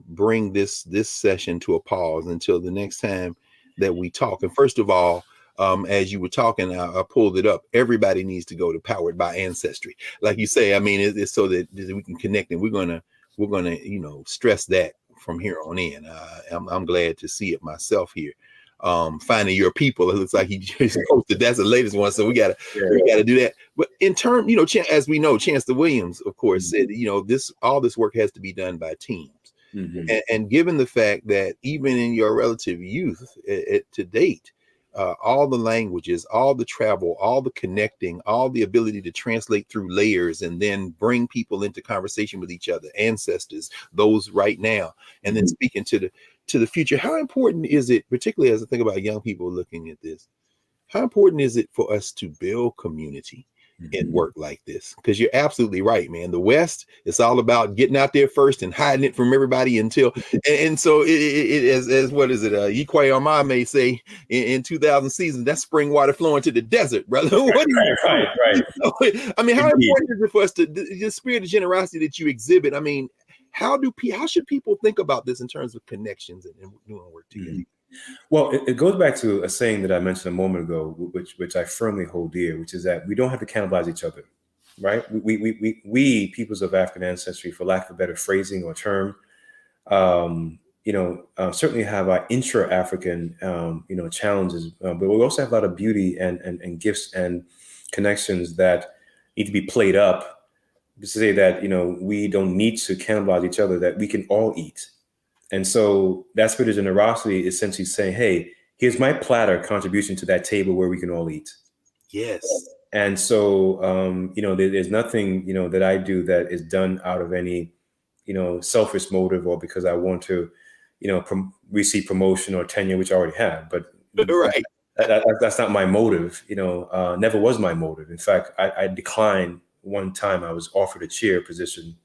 bring this session to a pause until the next time that we talk. And first of all, as you were talking, I pulled it up. Everybody needs to go to Powered by Ancestry, like you say. I mean, it's so that we can connect, and we're gonna stress that from here on in. I'm glad to see it myself here. Finding your people. It looks like he just posted. That's the latest one, so we gotta do that. But in turn, as we know, Chancellor Williams, of course, said all this work has to be done by teams. And given the fact that even in your relative youth to date, all the languages, all the travel, all the connecting, all the ability to translate through layers and then bring people into conversation with each other, ancestors, those right now, and then speaking to the future. How important is it, particularly as I think about young people looking at this, how important is it for us to build community in work like this, because you're absolutely right, man. The West, it's all about getting out there first and hiding it from everybody until, and so it as what is it? Ikwe Arma may say in 2000 season, that's spring water flowing to the desert, brother. What do you right. I mean, how important is it for us to the spirit of generosity that you exhibit? I mean, how should people think about this in terms of connections and doing work together? Well, it goes back to a saying that I mentioned a moment ago, which I firmly hold dear, which is that we don't have to cannibalize each other, right? We peoples of African ancestry, for lack of a better phrasing or term, certainly have our intra-African, challenges, but we also have a lot of beauty and gifts and connections that need to be played up to say that, we don't need to cannibalize each other, that we can all eat. And so that spirit of generosity is essentially saying, hey, here's my platter contribution to that table where we can all eat. Yes. And so, there's nothing, that I do that is done out of any, selfish motive or because I want to, receive promotion or tenure, which I already have. But right. That's not my motive, never was my motive. In fact, I declined one time. I was offered a chair position.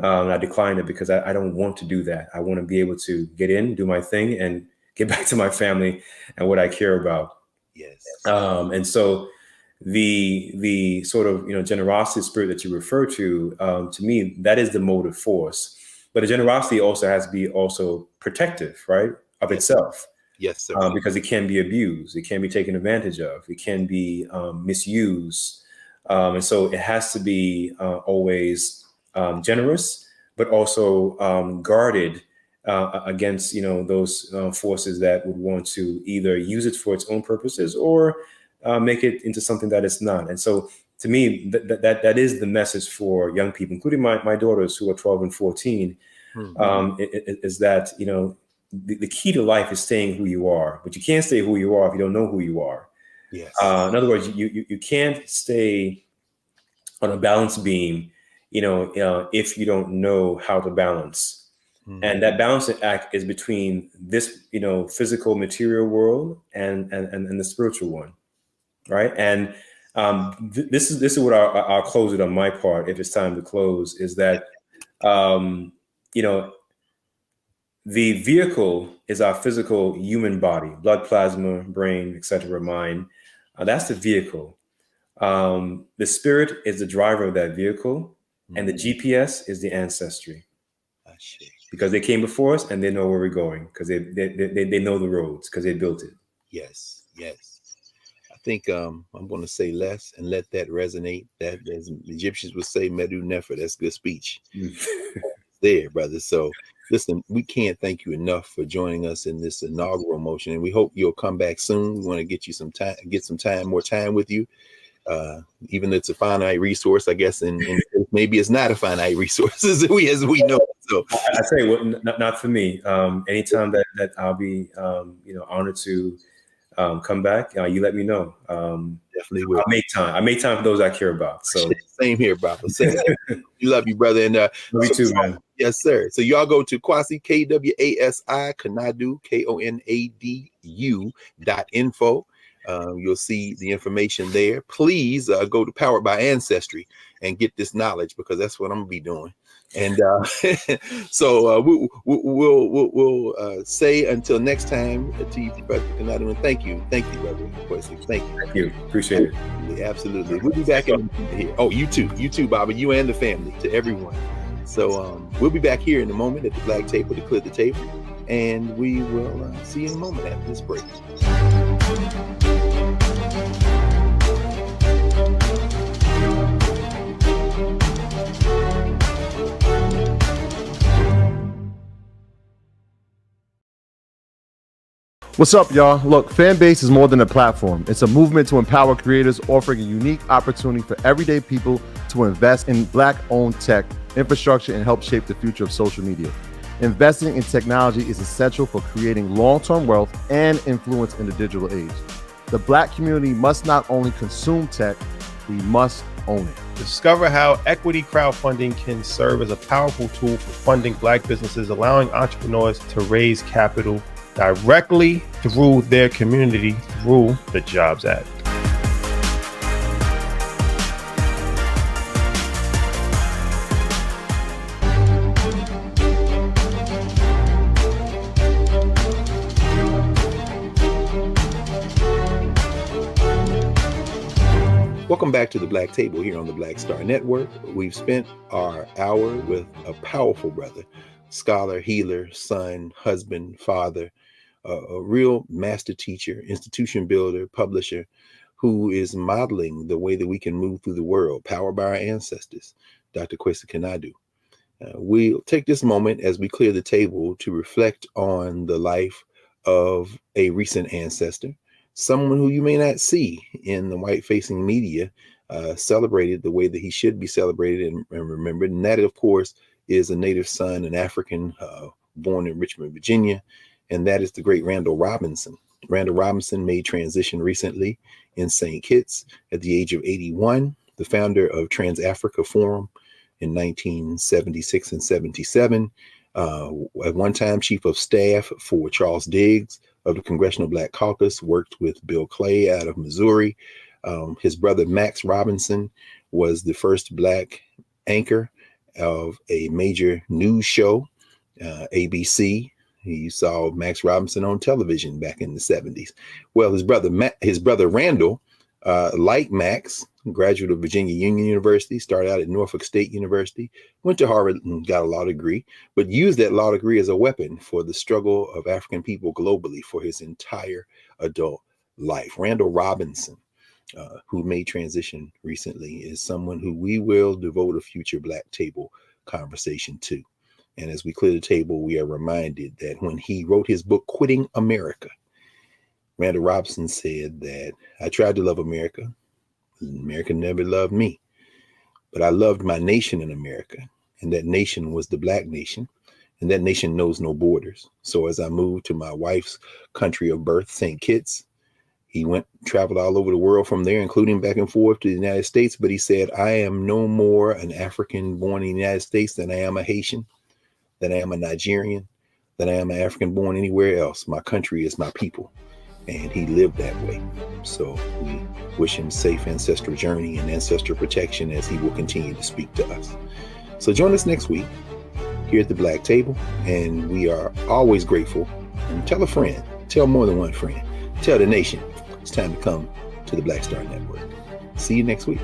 And I declined it because I don't want to do that. I want to be able to get in, do my thing, and get back to my family and what I care about. Yes. And so the sort of generosity spirit that you refer to me, that is the motive force. But the generosity also has to be also protective, right, of itself. Yes, sir. Because it can be abused, it can be taken advantage of, it can be misused, and so it has to be always generous, but also guarded against those forces that would want to either use it for its own purposes or make it into something that it's not. And so, to me, that is the message for young people, including my daughters who are 12 and 14. Is that the key to life is staying who you are, but you can't stay who you are if you don't know who you are. Yes. In other words, you can't stay on a balance beam if you don't know how to balance. And that balancing act is between this, physical material world and the spiritual one. Right. And this is what I'll close it on my part. If it's time to close, is that, the vehicle is our physical human body, blood, plasma, brain, etc., mind. That's the vehicle. The spirit is the driver of that vehicle. And the GPS is the ancestry, because they came before us and they know where we're going, because they know the roads because they built it. Yes. I think I'm going to say less and let that resonate. That, as the Egyptians would say, Medu Nefer. That's good speech. There, brother. So listen, we can't thank you enough for joining us in this inaugural motion, and we hope you'll come back soon. We want to get you some time, more time with you. Even though it's a finite resource, I guess, and maybe it's not a finite resource as we know. So I say, not for me. Anytime that I'll be, honored to come back, you let me know. Definitely will. I make time for those I care about. So same here, brother. Same. We love you, brother, and love you too, man. Yes, sir. So y'all go to Kwasi, KWASI, Kanadu, KONADU.info. You'll see the information there. Please go to Powered by Ancestry and get this knowledge, because that's what I'm gonna be doing. And so we'll say until next time to you, Professor Kanadu, and thank you, brother. Thank you. Appreciate it. Absolutely. We'll be back in here. Oh, you too, Bobby. You and the family, to everyone. So we'll be back here in a moment at the Black Table to clear the table, and we will see you in a moment after this break. What's up, y'all? Look, Fanbase is more than a platform. It's a movement to empower creators, offering a unique opportunity for everyday people to invest in Black-owned tech, infrastructure, and help shape the future of social media. Investing in technology is essential for creating long-term wealth and influence in the digital age. The Black community must not only consume tech, we must own it. Discover how equity crowdfunding can serve as a powerful tool for funding Black businesses, allowing entrepreneurs to raise capital directly through their community through the Jobs Act. Welcome back to the Black Table here on the Black Star Network. We've spent our hour with a powerful brother, scholar, healer, son, husband, father, a real master teacher, institution builder, publisher, who is modeling the way that we can move through the world, powered by our ancestors, Dr. Kwesi Kanadu. We'll take this moment as we clear the table to reflect on the life of a recent ancestor, someone who you may not see in the white-facing media celebrated the way that he should be celebrated and remembered. And that, of course, is a native son, an African born in Richmond, Virginia, and that is the great Randall Robinson. Randall Robinson made transition recently in St. Kitts at the age of 81, the founder of Trans-Africa Forum in 1976 and 77. At one time, chief of staff for Charles Diggs of the Congressional Black Caucus, worked with Bill Clay out of Missouri. His brother, Max Robinson, was the first Black anchor of a major news show, ABC. You saw Max Robinson on television back in the 70s. Well, his brother Randall, like Max, graduate of Virginia Union University, started out at Norfolk State University, went to Harvard and got a law degree, but used that law degree as a weapon for the struggle of African people globally for his entire adult life. Randall Robinson, who made transition recently, is someone who we will devote a future Black Table conversation to. And as we clear the table, we are reminded that when he wrote his book, Quitting America, Randall Robinson said that I tried to love America. America never loved me, but I loved my nation in America. And that nation was the Black nation. And that nation knows no borders. So as I moved to my wife's country of birth, St. Kitts, he traveled all over the world from there, including back and forth to the United States. But he said, I am no more an African born in the United States than I am a Haitian, than I am a Nigerian, than I am an African born anywhere else. My country is my people. And he lived that way. So we wish him safe ancestral journey and ancestral protection as he will continue to speak to us. So join us next week here at the Black Table. And we are always grateful. And tell a friend, tell more than one friend, tell the nation it's time to come to the Black Star Network. See you next week.